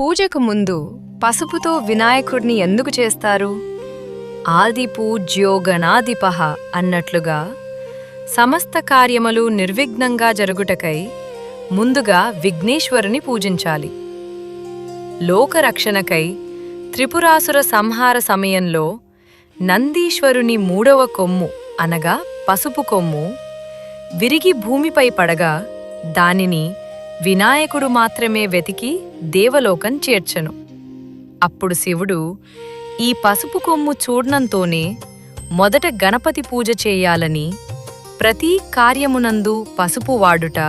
పూజకు ముందు పసుపుతో వినాయకుడిని ఎందుకు చేస్తారు? ఆది పూజ్యో గణాధిపః అన్నట్లుగా సమస్త కార్యములు నిర్విఘ్నంగా జరుగుటకై ముందుగా విఘ్నేశ్వరుని పూజించాలి. లోకరక్షణకై త్రిపురాసుర సంహార సమయంలో నందీశ్వరుని మూడవ కొమ్ము అనగా పసుపు కొమ్ము విరిగి భూమిపై పడగా దానిని వినాయకుడు మాత్రమే వెతికి దేవలోకం చేర్చెను. అప్పుడు శివుడు ఈ పసుపు కొమ్ము చూడ్నంతోనే మొదట గణపతి పూజ చేయాలని, ప్రతి కార్యమునందు పసుపు వాడుట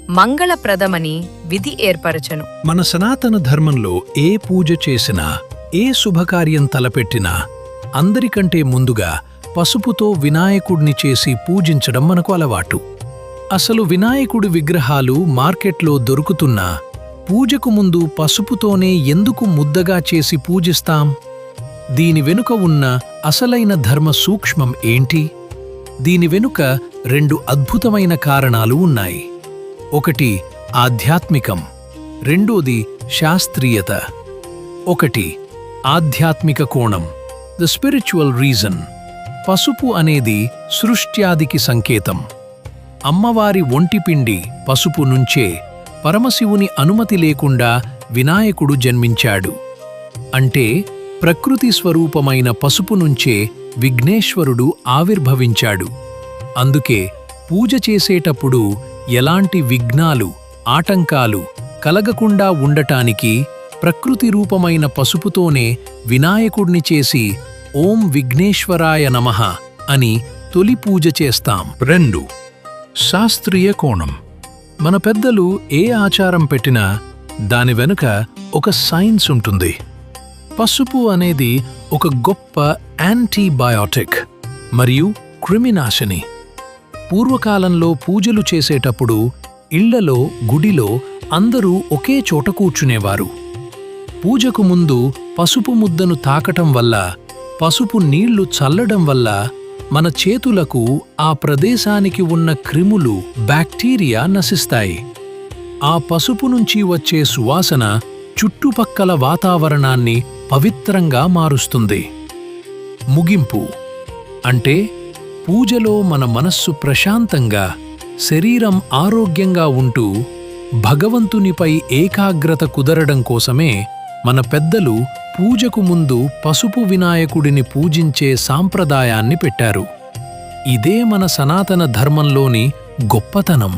మంగళప్రదమని విధి ఏర్పరచెను. మన సనాతన ధర్మంలో ఏ పూజ చేసినా, ఏ శుభకార్యం తలపెట్టినా అందరికంటే ముందుగా పసుపుతో వినాయకుడిని చేసి పూజించడం మనకు అలవాటు. అసలు వినాయకుడి విగ్రహాలు మార్కెట్లో దొరుకుతున్నా పూజకు ముందు పసుపుతోనే ఎందుకు ముద్దగా చేసి పూజిస్తాం? దీని వెనుక ఉన్న అసలైన ధర్మ సూక్ష్మం ఏంటి? దీని వెనుక రెండు అద్భుతమైన కారణాలు ఉన్నాయి. ఒకటి ఆధ్యాత్మికం, రెండోది శాస్త్రీయత. ఒకటి ఆధ్యాత్మిక కోణం, ద స్పిరిచువల్ రీజన్. పసుపు అనేది సృష్ట్యాదికి సంకేతం. అమ్మవారి ఒంటిపిండి పసుపు నుంచే పరమశివుని అనుమతి లేకుండా వినాయకుడు జన్మించాడు. అంటే ప్రకృతి స్వరూపమైన పసుపు నుంచే విఘ్నేశ్వరుడు ఆవిర్భవించాడు. అందుకే పూజ చేసేటప్పుడు ఎలాంటి విఘ్నాలు, ఆటంకాలు కలగకుండా ఉండటానికి ప్రకృతి రూపమైన పసుపుతోనే వినాయకుడిని చేసి ఓం విఘ్నేశ్వరాయ నమః అని తొలి పూజ చేస్తాం. 2. శాస్త్రీయ కోణం. మన పెద్దలు ఏ ఆచారం పెట్టినా దాని వెనుక ఒక సైన్స్ ఉంటుంది. పసుపు అనేది ఒక గొప్ప యాంటీబయాటిక్ మరియు క్రిమినాశిని. పూర్వకాలంలో పూజలు చేసేటప్పుడు ఇళ్లలో, గుడిలో అందరూ ఒకే చోట కూర్చునేవారు. పూజకు ముందు పసుపు ముద్దను తాకటం వల్ల, పసుపు నీళ్లు చల్లడం వల్ల మన చేతులకు ఆ ప్రదేశానికి ఉన్న క్రిములు, బ్యాక్టీరియా నశిస్తాయి. ఆ పసుపు నుంచి వచ్చే సువాసన చుట్టుపక్కల వాతావరణాన్ని పవిత్రంగా మారుస్తుంది. ముగింపు అంటే పూజలో మన మనస్సు ప్రశాంతంగా, శరీరం ఆరోగ్యంగా ఉంటూ భగవంతునిపై ఏకాగ్రత కుదరడం కోసమే మన పెద్దలు పూజకు ముందు పసుపు వినాయకుడిని పూజించే సాంప్రదాయాన్ని పెట్టారు. ఇదే మన సనాతన ధర్మంలోని గొప్పతనం.